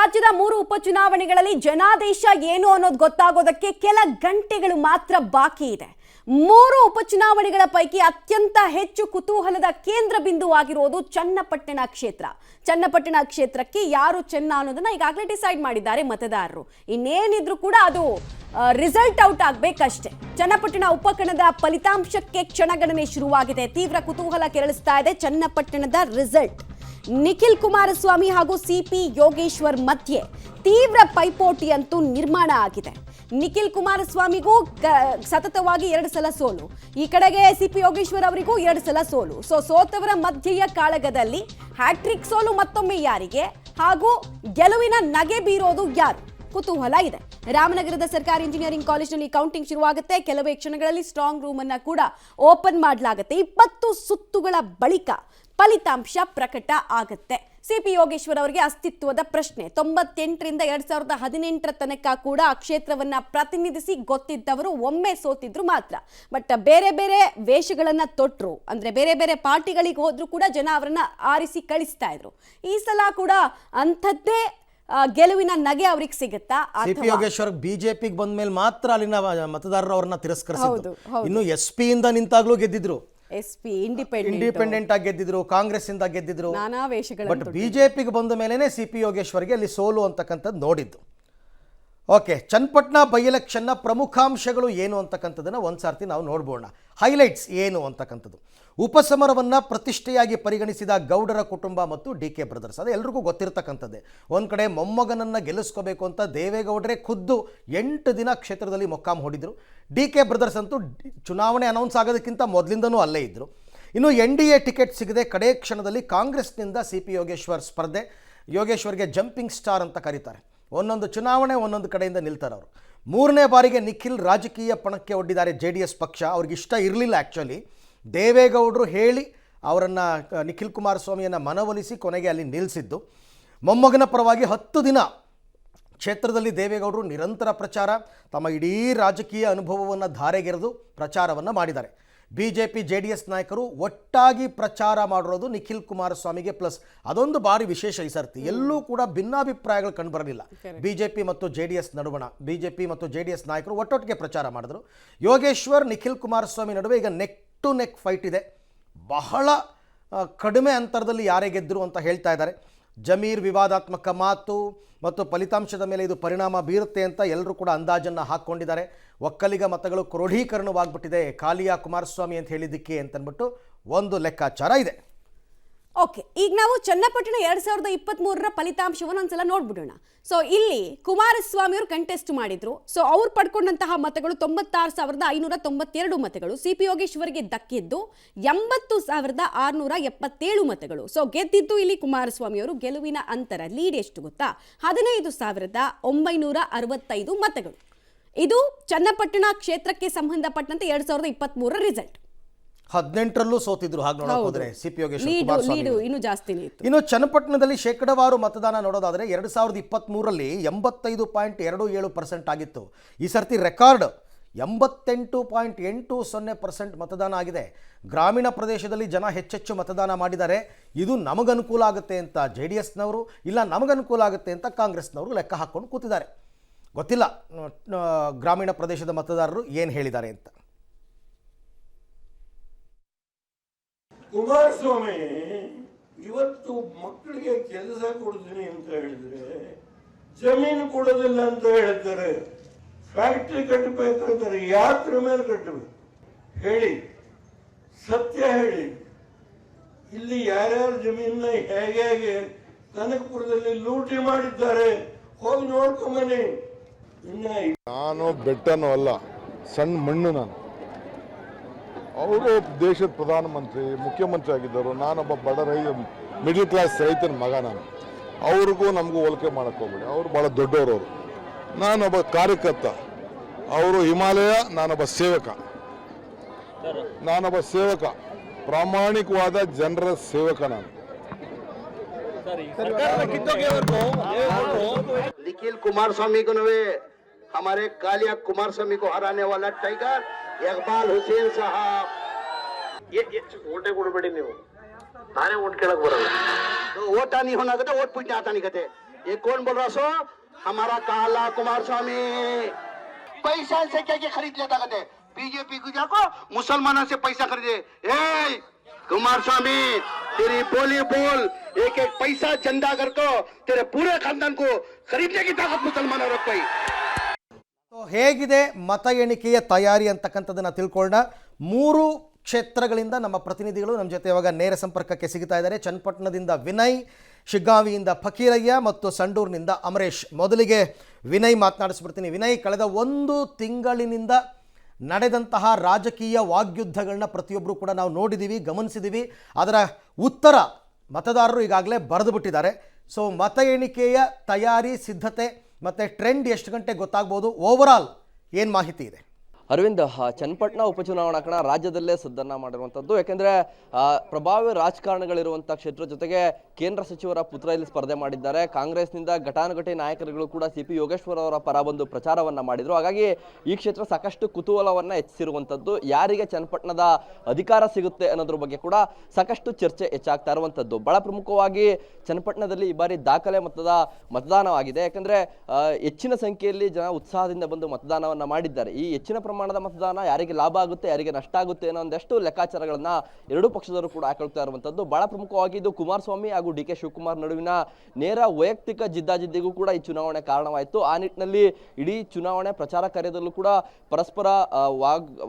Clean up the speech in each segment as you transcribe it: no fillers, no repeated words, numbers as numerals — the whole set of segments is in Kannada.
ರಾಜ್ಯದ 3 ಉಪಚುನಾವಣೆಗಳಲ್ಲಿ ಜನಾದೇಶ ಏನು ಅನ್ನೋದು ಗೊತ್ತಾಗೋದಕ್ಕೆ ಕೆಲ ಗಂಟೆಗಳು ಮಾತ್ರ ಬಾಕಿ ಇದೆ. 3 ಉಪಚುನಾವಣೆಗಳ ಪೈಕಿ ಅತ್ಯಂತ ಹೆಚ್ಚು ಕುತೂಹಲದ ಕೇಂದ್ರ ಬಿಂದುವಾಗಿರೋದು ಚನ್ನಪಟ್ಟಣ ಕ್ಷೇತ್ರ. ಚನ್ನಪಟ್ಟಣ ಕ್ಷೇತ್ರಕ್ಕೆ ಯಾರು ಚೆನ್ನ ಅನ್ನೋದನ್ನ ಈಗಾಗಲೇ ಡಿಸೈಡ್ ಮಾಡಿದ್ದಾರೆ ಮತದಾರರು. ಇನ್ನೇನಿದ್ರು ಕೂಡ ಅದು ರಿಸಲ್ಟ್ ಔಟ್ ಆಗಬೇಕಷ್ಟೇ. ಚನ್ನಪಟ್ಟಣ ಉಪಕಣದ ಫಲಿತಾಂಶಕ್ಕೆ ಕ್ಷಣಗಣನೆ ಶುರುವಾಗಿದೆ. ತೀವ್ರ ಕುತೂಹಲ ಕೆರಳಿಸ್ತಾ ಇದೆ ಚನ್ನಪಟ್ಟಣದ ರಿಸಲ್ಟ್. ನಿಖಿಲ್ ಕುಮಾರಸ್ವಾಮಿ ಹಾಗೂ ಸಿಪಿ ಯೋಗೇಶ್ವರ್ ಮಧ್ಯೆ ತೀವ್ರ ಪೈಪೋಟಿ ಅಂತೂ ನಿರ್ಮಾಣ ಆಗಿದೆ. ನಿಖಿಲ್ ಕುಮಾರಸ್ವಾಮಿಗೂ ಸತತವಾಗಿ 2 ಸಲ ಸೋಲು, ಈ ಕಡೆಗೆ ಸಿಪಿ ಯೋಗೇಶ್ವರ್ ಅವರಿಗೂ 2 ಸಲ ಸೋಲು. ಸೋತವರ ಮಧ್ಯೆಯ ಕಾಳಗದಲ್ಲಿ ಹ್ಯಾಟ್ರಿಕ್ ಸೋಲು ಮತ್ತೊಮ್ಮೆ ಯಾರಿಗೆ ಹಾಗೂ ಗೆಲುವಿನ ನಗೆ ಬೀರೋದು ಯಾರು? ಕುತೂಹಲ ಇದೆ. ರಾಮನಗರದ ಸರ್ಕಾರಿ ಇಂಜಿನಿಯರಿಂಗ್ ಕಾಲೇಜಿನಲ್ಲಿ ಕೌಂಟಿಂಗ್ ಶುರುವಾಗುತ್ತೆ. ಕೆಲವೇ ಕ್ಷಣಗಳಲ್ಲಿ ಸ್ಟ್ರಾಂಗ್ ರೂಮ್ ಅನ್ನ ಕೂಡ ಓಪನ್ ಮಾಡಲಾಗುತ್ತೆ. 20 ಸುತ್ತುಗಳ ಬಳಿಕ ಫಲಿತಾಂಶ ಪ್ರಕಟ ಆಗುತ್ತೆ. ಸಿಪಿ ಯೋಗೇಶ್ವರ್ ಅವರಿಗೆ ಅಸ್ತಿತ್ವದ ಪ್ರಶ್ನೆ. 98ರಿಂದ 2018 ತನಕ ಕೂಡ ಆ ಕ್ಷೇತ್ರವನ್ನ ಪ್ರತಿನಿಧಿಸಿ ಗೊತ್ತಿದ್ದವರು ಒಮ್ಮೆ ಸೋತಿದ್ರು ಮಾತ್ರ. ಬಟ್ ಬೇರೆ ಬೇರೆ ವೇಷಗಳನ್ನ ತೊಟ್ರು, ಅಂದ್ರೆ ಬೇರೆ ಬೇರೆ ಪಾರ್ಟಿಗಳಿಗೆ ಹೋದ್ರು ಕೂಡ ಜನ ಅವರನ್ನ ಆರಿಸಿ ಕಳಿಸ್ತಾ ಇದ್ರು. ಈ ಸಲ ಕೂಡ ಅಂಥದ್ದೇ ಗೆಲುವಿನ ನಗೆ ಅವ್ರಿಗೆ ಸಿಗುತ್ತಾ? ಸಿಪಿ ಯೋಗೇಶ್ವರ್ ಬಿಜೆಪಿಗೆ ಬಂದ ಮೇಲೆ ಮಾತ್ರ ಅಲ್ಲಿನ ಮತದಾರರು ಅವ್ರನ್ನ ತಿರಸ್ಕರಿಸಿದ್ರು. ಇನ್ನು SP ಇಂದ ನಿಂತಾಗ್ಲೂ ಗೆದ್ದಿದ್ರು. SP ಇಂಡಿಪೆಂಡೆಂಟ್ ಆಗಿ ಗೆದ್ದಿದ್ರು, ಕಾಂಗ್ರೆಸ್ ಇಂದ ಗೆದ್ದಿದ್ರು. ನಾನಾ ವೇಷಗಳು. ಬಟ್ ಬಿಜೆಪಿಗೆ ಬಂದ ಮೇಲೆನೆ ಸಿಪಿ ಯೋಗೇಶ್ವರ್ಗೆ ಅಲ್ಲಿ ಸೋಲು ಅಂತಕ್ಕಂಥದ್ದು ನೋಡಿದ್ದು. ಓಕೆ, ಚನ್ನಪಟ್ಟಣ ಬೈ ಎಲೆಕ್ಷನ್ನ ಪ್ರಮುಖಾಂಶಗಳು ಏನು ಅಂತಕ್ಕಂಥದ್ದನ್ನು ಒಂದ್ಸಾರ್ತಿ ನಾವು ನೋಡ್ಬೋಣ. ಹೈಲೈಟ್ಸ್ ಏನು ಅಂತಕ್ಕಂಥದ್ದು. ಉಪಸಮರವನ್ನು ಪ್ರತಿಷ್ಠೆಯಾಗಿ ಪರಿಗಣಿಸಿದ ಗೌಡರ ಕುಟುಂಬ ಮತ್ತು DK ಬ್ರದರ್ಸ್. ಅದು ಎಲ್ರಿಗೂ ಗೊತ್ತಿರತಕ್ಕಂಥದ್ದೇ. ಒಂದು ಕಡೆ ಮೊಮ್ಮಗನನ್ನು ಗೆಲ್ಲಿಸ್ಕೋಬೇಕು ಅಂತ ದೇವೇಗೌಡರೇ ಖುದ್ದು 8 ದಿನ ಕ್ಷೇತ್ರದಲ್ಲಿ ಮೊಕ್ಕಾಂ ಹೂಡಿದ್ರು. DK ಬ್ರದರ್ಸ್ ಅಂತೂ ಚುನಾವಣೆ ಅನೌನ್ಸ್ ಆಗೋದಕ್ಕಿಂತ ಮೊದಲಿಂದನೂ ಅಲ್ಲೇ ಇದ್ದರು. ಇನ್ನು NDA ಟಿಕೆಟ್ ಸಿಗದೆ ಕಡೆ ಕ್ಷಣದಲ್ಲಿ ಕಾಂಗ್ರೆಸ್ನಿಂದ ಸಿಪಿ ಯೋಗೇಶ್ವರ್ ಸ್ಪರ್ಧೆ. ಯೋಗೇಶ್ವರ್ಗೆ ಜಂಪಿಂಗ್ ಸ್ಟಾರ್ ಅಂತ ಕರೀತಾರೆ. ಒಂದೊಂದು ಚುನಾವಣೆ ಒಂದೊಂದು ಕಡೆಯಿಂದ ನಿಲ್ತಾರೆ ಅವರು. 3ನೇ ಬಾರಿಗೆ ನಿಖಿಲ್ ರಾಜಕೀಯ ಪಣಕ್ಕೆ ಒಡ್ಡಿದ್ದಾರೆ JDS ಪಕ್ಷ. ಅವ್ರಿಗೆ ಇಷ್ಟ ಇರಲಿಲ್ಲ. ಆ್ಯಕ್ಚುಲಿ ದೇವೇಗೌಡರು ಹೇಳಿ ಅವರನ್ನು ನಿಖಿಲ್ ಕುಮಾರಸ್ವಾಮಿಯನ್ನು ಮನವೊಲಿಸಿ ಕೊನೆಗೆ ಅಲ್ಲಿ ನಿಲ್ಲಿಸಿದ್ದು. ಮೊಮ್ಮಗನ ಪರವಾಗಿ 10 ದಿನ ಕ್ಷೇತ್ರದಲ್ಲಿ ದೇವೇಗೌಡರು ನಿರಂತರ ಪ್ರಚಾರ, ತಮ್ಮ ಇಡೀ ರಾಜಕೀಯ ಅನುಭವವನ್ನು ಧಾರೆಗೆರೆದು ಪ್ರಚಾರವನ್ನು ಮಾಡಿದ್ದಾರೆ. BJP JDS ನಾಯಕರು ಒಟ್ಟಾಗಿ ಪ್ರಚಾರ ಮಾಡಿರೋದು ನಿಖಿಲ್ ಕುಮಾರಸ್ವಾಮಿಗೆ ಪ್ಲಸ್. ಅದೊಂದು ಬಾರಿ ವಿಶೇಷ ಈ ಸರ್ತಿ. ಎಲ್ಲೂ ಕೂಡ ಭಿನ್ನಾಭಿಪ್ರಾಯಗಳು ಕಂಡುಬರಲಿಲ್ಲ BJP ಮತ್ತು JDS ನಡುವಣ. BJP ಮತ್ತು JDS ನಾಯಕರು ಒಟ್ಟೊಟ್ಟಿಗೆ ಪ್ರಚಾರ ಮಾಡಿದ್ರು. ಯೋಗೇಶ್ವರ್ ನಿಖಿಲ್ ಕುಮಾರಸ್ವಾಮಿ ನಡುವೆ ಈಗ ನೆಕ್ ಟು ನೆಕ್ ಫೈಟ್ ಇದೆ. ಬಹಳ ಕಡಿಮೆ ಅಂತರದಲ್ಲಿ ಯಾರೇ ಗೆದ್ದರು ಅಂತ ಹೇಳ್ತಾ ಇದ್ದಾರೆ. ಜಮೀರ್ ವಿವಾದಾತ್ಮಕ ಮಾತು ಮತ್ತು ಫಲಿತಾಂಶದ ಮೇಲೆ ಇದು ಪರಿಣಾಮ ಬೀರುತ್ತೆ ಅಂತ ಎಲ್ಲರೂ ಕೂಡ ಅಂದಾಜನ್ನು ಹಾಕ್ಕೊಂಡಿದ್ದಾರೆ. ಒಕ್ಕಲಿಗ ಮತಗಳು ಕ್ರೋಢೀಕರಣವಾಗ್ಬಿಟ್ಟಿದೆ ಕಾಲಿಯಾ ಕುಮಾರಸ್ವಾಮಿ ಅಂತ ಹೇಳಿದ್ದಕ್ಕೆ ಅಂತಂದ್ಬಿಟ್ಟು ಒಂದು ಲೆಕ್ಕಾಚಾರ ಇದೆ. ಓಕೆ, ಈಗ ನಾವು ಚನ್ನಪಟ್ಟಣ 2023ರ ಫಲಿತಾಂಶವನ್ನು ಒಂದ್ಸಲ ನೋಡ್ಬಿಡೋಣ. ಇಲ್ಲಿ ಕುಮಾರಸ್ವಾಮಿ ಅವರು ಕಂಟೆಸ್ಟ್ ಮಾಡಿದ್ರು. ಅವ್ರು ಪಡ್ಕೊಂಡಂತಹ ಮತಗಳು 96,592 ಮತಗಳು. ಸಿಪಿ ಯೋಗೇಶ್ವರ್ಗೆ ದಕ್ಕಿದ್ದು 80,677 ಮತಗಳು. ಗೆದ್ದಿದ್ದು ಇಲ್ಲಿ ಕುಮಾರಸ್ವಾಮಿ ಅವರು. ಗೆಲುವಿನ ಅಂತರ ಲೀಡ್ ಎಷ್ಟು ಗೊತ್ತಾ? 15,965 ಮತಗಳು. ಇದು ಚನ್ನಪಟ್ಟಣ ಕ್ಷೇತ್ರಕ್ಕೆ ಸಂಬಂಧಪಟ್ಟಂತೆ 2023ರ ರಿಸಲ್ಟ್. 18ರಲ್ಲೂ ಸೋತಿದ್ರು. ಹಾಗೆ ನೋಡೋಕೆ ಹೋದ್ರೆ ಸಿಪಿ ಯೋಗೇಶ್ವರ್ ಇನ್ನು ಜಾಸ್ತಿನೇ ಇತ್ತು. ಇನ್ನು ಚನ್ನಪಟ್ಟಣದಲ್ಲಿ ಶೇಕಡಾವಾರು ಮತದಾನ ನೋಡೋದಾದ್ರೆ 2023ರಲ್ಲಿ 85.27% ಆಗಿತ್ತು. ಈ ಸರ್ತಿ ರೆಕಾರ್ಡ್ 88.80% ಮತದಾನ ಆಗಿದೆ. ಗ್ರಾಮೀಣ ಪ್ರದೇಶದಲ್ಲಿ ಜನ ಹೆಚ್ಚೆಚ್ಚು ಮತದಾನ ಮಾಡಿದ್ದಾರೆ. ಇದು ನಮಗನುಕೂಲ ಆಗುತ್ತೆ ಅಂತ JDSನವರು, ಇಲ್ಲ ನಮಗನುಕೂಲ ಆಗುತ್ತೆ ಅಂತ ಕಾಂಗ್ರೆಸ್ನವರು ಲೆಕ್ಕ ಹಾಕ್ಕೊಂಡು ಕೂತಿದ್ದಾರೆ. ಗೊತ್ತಿಲ್ಲ ಗ್ರಾಮೀಣ ಪ್ರದೇಶದ ಮತದಾರರು ಏನು ಹೇಳಿದ್ದಾರೆ ಅಂತ. ಕುಮಾರಸ್ವಾಮಿ ಇವತ್ತು ಮಕ್ಕಳಿಗೆ ಕೆಲಸ ಕೊಡ್ತೀನಿ ಅಂತ ಹೇಳಿದ್ರೆ ಜಮೀನು ಕೊಡೋದಿಲ್ಲ ಅಂತ ಹೇಳ್ತಾರೆ. ಫ್ಯಾಕ್ಟ್ರಿ ಕಟ್ಟಬೇಕಂತಾರೆ. ಯಾತ್ರ ಮೇಲೆ ಕಟ್ಟಬೇಕು ಹೇಳಿ, ಸತ್ಯ ಹೇಳಿ. ಇಲ್ಲಿ ಯಾರ್ಯಾರ ಜಮೀನ ಹೇಗೆ ಕನಕಪುರದಲ್ಲಿ ಲೂಟಿ ಮಾಡಿದ್ದಾರೆ ಹೋಗಿ ನೋಡ್ಕೊಂಬನ್ನಿ. ನಾನು ಬೆಟ್ಟನೂ ಅಲ್ಲ, ಸಣ್ಣ ಮಣ್ಣು. ನಾನು ಅವರು ದೇಶದ ಪ್ರಧಾನಮಂತ್ರಿ ಮುಖ್ಯಮಂತ್ರಿ ಆಗಿದ್ದರು. ನಾನೊಬ್ಬ ಬಡ ಮಿಡಲ್ ಕ್ಲಾಸ್ ರೈತನ ಮಗ. ನಾನು ಅವ್ರಿಗೂ ನಮಗೂ ಹೋಲಿಕೆ ಮಾಡಕ್ಕೆ ಹೋಗ್ಬೇಡಿ. ಅವರು ಭಾಳ ದೊಡ್ಡವರು. ನಾನೊಬ್ಬ ಕಾರ್ಯಕರ್ತ, ಅವರು ಹಿಮಾಲಯ, ನಾನೊಬ್ಬ ಸೇವಕ, ಪ್ರಾಮಾಣಿಕವಾದ ಜನರ ಸೇವಕ ನಾನು. निखिल कुमारस्वामी को नवे हमारे कालिया कुमारस्वामी को हराने वाला टाइगर इकबाल हुसैन साहब. ये वोटे ಕೊಡಬೇಡಿ ನೀವು. ನಾನೇ ವೋಟ್ ಕೇಳಕ್ ಬರಲ್ಲ. ವೋಟ್ नहीं होना कहते वोट पूछने आता नहीं कहते. ये कौन बोल रहा सो? हमारा काला कुमार स्वामी पैसा से क्या क्या खरीद लेता कहते बीजेपी को जाको मुसलमानों से पैसा खरीदे। ए कुमार स्वामी तेरी बोली बोल, एक एक पैसा चंदा कर को तेरे पूरे खानदान को खरीदने की ताकत मुसलमानों रख पाई। ಸೊ ಹೇಗಿದೆ ಮತ ಎಣಿಕೆಯ ತಯಾರಿ ಅಂತಕ್ಕಂಥದ್ದನ್ನು ತಿಳ್ಕೊಳ್ಳೋಣ. 3 ಕ್ಷೇತ್ರಗಳಿಂದ ನಮ್ಮ ಪ್ರತಿನಿಧಿಗಳು ನಮ್ಮ ಜೊತೆ ಇವಾಗ ನೇರ ಸಂಪರ್ಕಕ್ಕೆ ಸಿಗ್ತಾ ಇದ್ದಾರೆ. ಚನ್ನಪಟ್ಟಣದಿಂದ ವಿನಯ್, ಶಿಗ್ಗಾವಿಯಿಂದ ಫಕೀರಯ್ಯ ಮತ್ತು ಸಂಡೂರಿನಿಂದ ಅಮರೇಶ್. ಮೊದಲಿಗೆ ವಿನಯ್ ಮಾತನಾಡಿಸ್ಬಿಡ್ತೀನಿ. ವಿನಯ್, ಕಳೆದ 1 ತಿಂಗಳಿನಿಂದ ನಡೆದಂತಹ ರಾಜಕೀಯ ವಾಗ್ಯುದ್ಧಗಳನ್ನ ಪ್ರತಿಯೊಬ್ಬರು ಕೂಡ ನಾವು ನೋಡಿದ್ದೀವಿ, ಗಮನಿಸಿದ್ದೀವಿ. ಅದರ ಉತ್ತರ ಮತದಾರರು ಈಗಾಗಲೇ ಬರೆದು ಬಿಟ್ಟಿದ್ದಾರೆ. ಸೊ ಮತ ಎಣಿಕೆಯ ತಯಾರಿ, ಸಿದ್ಧತೆ ಮತ್ತು ಟ್ರೆಂಡ್ ಎಷ್ಟು ಗಂಟೆಗೆ ಗೊತ್ತಾಗ್ಬೋದು? ಓವರಾಲ್ ಏನು ಮಾಹಿತಿ ಇದೆ? ಅರವಿಂದ್, ಚನ್ನಪಟ್ಟಣ ಉಪಚುನಾವಣಾ ಕಣ ರಾಜ್ಯದಲ್ಲೇ ಸದ್ದನ್ನ ಮಾಡಿರುವಂಥದ್ದು. ಯಾಕೆಂದರೆ ಪ್ರಭಾವಿ ರಾಜಕಾರಣಿಗಳಿರುವಂಥ ಕ್ಷೇತ್ರ, ಜೊತೆಗೆ ಕೇಂದ್ರ ಸಚಿವರ ಪುತ್ರ ಇಲ್ಲಿ ಸ್ಪರ್ಧೆ ಮಾಡಿದ್ದಾರೆ. ಕಾಂಗ್ರೆಸ್ನಿಂದ ಘಟಾನುಘಟಿ ನಾಯಕರುಗಳು ಕೂಡ CP ಯೋಗೇಶ್ವರ್ ಅವರ ಪರ ಬಂದು ಪ್ರಚಾರವನ್ನು ಮಾಡಿದರು. ಹಾಗಾಗಿ ಈ ಕ್ಷೇತ್ರ ಸಾಕಷ್ಟು ಕುತೂಹಲವನ್ನು ಹೆಚ್ಚಿರುವಂಥದ್ದು. ಯಾರಿಗೆ ಚನ್ನಪಟ್ಟಣದ ಅಧಿಕಾರ ಸಿಗುತ್ತೆ ಅನ್ನೋದ್ರ ಬಗ್ಗೆ ಕೂಡ ಸಾಕಷ್ಟು ಚರ್ಚೆ ಹೆಚ್ಚಾಗ್ತಾ ಇರುವಂಥದ್ದು. ಬಹಳ ಪ್ರಮುಖವಾಗಿ ಚನ್ನಪಟ್ಟಣದಲ್ಲಿ ಈ ಬಾರಿ ದಾಖಲೆ ಮತದಾನವಾಗಿದೆ. ಯಾಕೆಂದರೆ ಹೆಚ್ಚಿನ ಸಂಖ್ಯೆಯಲ್ಲಿ ಜನ ಉತ್ಸಾಹದಿಂದ ಬಂದು ಮತದಾನವನ್ನು ಮಾಡಿದ್ದಾರೆ. ಈ ಹೆಚ್ಚಿನ ಪ್ರಮಾಣದ ಮತದಾನ ಯಾರಿಗೆ ಲಾಭ ಆಗುತ್ತೆ, ಯಾರಿಗೆ ನಷ್ಟ ಆಗುತ್ತೆ ಅನ್ನೋ ಒಂದಷ್ಟು ಲೆಕ್ಕಾಚಾರಗಳನ್ನ ಎರಡೂ ಪಕ್ಷದವರು ಕೂಡ ಹಾಕೊಳ್ತಾ ಇರುವಂಥದ್ದು. ಬಹಳ ಪ್ರಮುಖವಾಗಿ ಇದು ಕುಮಾರಸ್ವಾಮಿ ಹಾಗೂ DK ಶಿವಕುಮಾರ್ ನಡುವಿನ ನೇರ ವೈಯಕ್ತಿಕ ಜಿದ್ದಾಜಿದ್ದಿಗೂ ಕೂಡ ಈ ಚುನಾವಣೆ ಕಾರಣವಾಯಿತು. ಆ ನಿಟ್ಟಿನಲ್ಲಿ ಇಡೀ ಚುನಾವಣೆ ಪ್ರಚಾರ ಕಾರ್ಯದಲ್ಲೂ ಕೂಡ ಪರಸ್ಪರ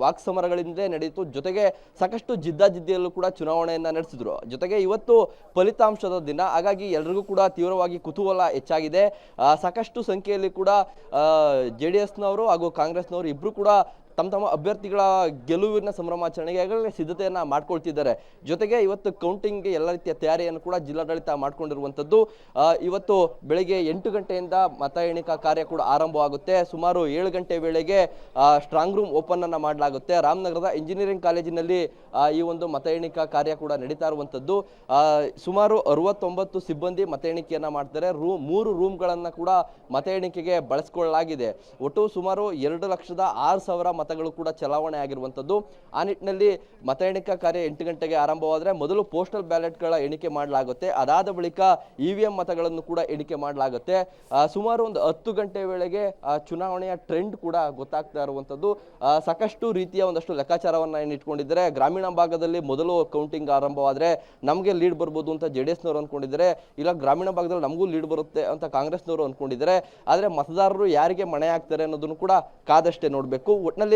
ವಾಕ್ಸಮರಗಳಿಂದ ನಡೆಯಿತು. ಜೊತೆಗೆ ಸಾಕಷ್ಟು ಜಿದ್ದಾಜಿದ್ದಿಯಲ್ಲೂ ಕೂಡ ಚುನಾವಣೆಯನ್ನ ನಡೆಸಿದ್ರು. ಜೊತೆಗೆ ಇವತ್ತು ಫಲಿತಾಂಶದ ದಿನ, ಹಾಗಾಗಿ ಎಲ್ರಿಗೂ ಕೂಡ ತೀವ್ರವಾಗಿ ಕುತೂಹಲ ಹೆಚ್ಚಾಗಿದೆ. ಸಾಕಷ್ಟು ಸಂಖ್ಯೆಯಲ್ಲಿ ಕೂಡ JDSನವರು ಹಾಗೂ ಕಾಂಗ್ರೆಸ್ನವರು ಇಬ್ರು ಕೂಡ ತಮ್ಮ ಅಭ್ಯರ್ಥಿಗಳ ಗೆಲುವಿನ ಸಂಭ್ರಮಾಚರಣೆಗೆ ಸಿದ್ಧತೆಯನ್ನು ಮಾಡ್ಕೊಳ್ತಿದ್ದಾರೆ. ಜೊತೆಗೆ ಇವತ್ತು ಕೌಂಟಿಂಗ್ಗೆ ಎಲ್ಲ ರೀತಿಯ ತಯಾರಿಯನ್ನು ಕೂಡ ಜಿಲ್ಲಾಡಳಿತ ಮಾಡ್ಕೊಂಡಿರುವಂಥದ್ದು. ಇವತ್ತು ಬೆಳಗ್ಗೆ 8 ಗಂಟೆಯಿಂದ ಮತ ಎಣಿಕಾ ಕಾರ್ಯ ಕೂಡ ಆರಂಭವಾಗುತ್ತೆ. ಸುಮಾರು 7 ಗಂಟೆ ವೇಳೆಗೆ ಸ್ಟ್ರಾಂಗ್ ರೂಮ್ ಓಪನ್ ಅನ್ನು ಮಾಡಲಾಗುತ್ತೆ. ರಾಮನಗರದ ಇಂಜಿನಿಯರಿಂಗ್ ಕಾಲೇಜಿನಲ್ಲಿ ಈ ಒಂದು ಮತ ಎಣಿಕಾ ಕಾರ್ಯ ಕೂಡ ನಡೀತಾ ಇರುವಂಥದ್ದು. ಸುಮಾರು 69 ಸಿಬ್ಬಂದಿ ಮತ ಎಣಿಕೆಯನ್ನು ಮಾಡ್ತಾರೆ. 3 ರೂಮ್ಗಳನ್ನು ಕೂಡ ಮತ ಎಣಿಕೆಗೆ ಬಳಸಿಕೊಳ್ಳಲಾಗಿದೆ. ಒಟ್ಟು ಸುಮಾರು 2,06,000 ಮತಗಳು ಕೂಡ ಚಲಾವಣೆ ಆಗಿರುವಂಥದ್ದು. ಆ ನಿಟ್ಟಿನಲ್ಲಿ ಮತ ಎಣಿಕಾ ಕಾರ್ಯ 8 ಗಂಟೆಗೆ ಆರಂಭವಾದರೆ ಮೊದಲು ಪೋಸ್ಟಲ್ ಬ್ಯಾಲೆಟ್ಗಳ ಎಣಿಕೆ ಮಾಡಲಾಗುತ್ತೆ. ಅದಾದ ಬಳಿಕ EVM ಮತಗಳನ್ನು ಕೂಡ ಎಣಿಕೆ ಮಾಡಲಾಗುತ್ತೆ. ಸುಮಾರು ಒಂದು 10 ಗಂಟೆ ವೇಳೆಗೆ ಚುನಾವಣೆಯ ಟ್ರೆಂಡ್ ಕೂಡ ಗೊತ್ತಾಗ್ತಾ ಇರುವಂಥದ್ದು. ಸಾಕಷ್ಟು ರೀತಿಯ ಒಂದಷ್ಟು ಲೆಕ್ಕಾಚಾರವನ್ನು ಇಟ್ಕೊಂಡಿದ್ದಾರೆ. ಗ್ರಾಮೀಣ ಭಾಗದಲ್ಲಿ ಮೊದಲು ಕೌಂಟಿಂಗ್ ಆರಂಭವಾದರೆ ನಮಗೆ ಲೀಡ್ ಬರ್ಬೋದು ಅಂತ JDSನವರು ಅಂದ್ಕೊಂಡಿದ್ದಾರೆ. ಇಲ್ಲ ಗ್ರಾಮೀಣ ಭಾಗದಲ್ಲಿ ನಮಗೂ ಲೀಡ್ ಬರುತ್ತೆ ಅಂತ ಕಾಂಗ್ರೆಸ್ನವರು ಅಂದ್ಕೊಂಡಿದ್ದಾರೆ. ಆದರೆ ಮತದಾರರು ಯಾರಿಗೆ ಮಣೆ ಆಗ್ತಾರೆ ಅನ್ನೋದನ್ನು ಕೂಡ ಕಾದಷ್ಟೇ ನೋಡಬೇಕು. ಒಟ್ಟಿನಲ್ಲಿ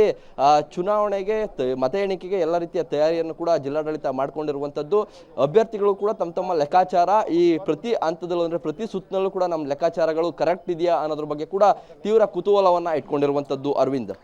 ಚುನಾವಣೆಗೆ ಮತ ಎಣಿಕೆಗೆ ಎಲ್ಲ ರೀತಿಯ ತಯಾರಿಯನ್ನು ಕೂಡ ಜಿಲ್ಲಾಡಳಿತ ಮಾಡಿಕೊಂಡಿರುವಂಥದ್ದು. ಅಭ್ಯರ್ಥಿಗಳು ಕೂಡ ತಮ್ಮ ಲೆಕ್ಕಾಚಾರ ಈ ಪ್ರತಿ ಹಂತದಲ್ಲೂ ಅಂದರೆ ಪ್ರತಿ ಸುತ್ತಿನಲ್ಲೂ ಕೂಡ ನಮ್ಮ ಲೆಕ್ಕಾಚಾರಗಳು ಕರೆಕ್ಟ್ ಇದೆಯಾ ಅನ್ನೋದ್ರ ಬಗ್ಗೆ ಕೂಡ ತೀವ್ರ ಕುತೂಹಲವನ್ನು ಇಟ್ಕೊಂಡಿರುವಂಥದ್ದು. ಅರವಿಂದ್.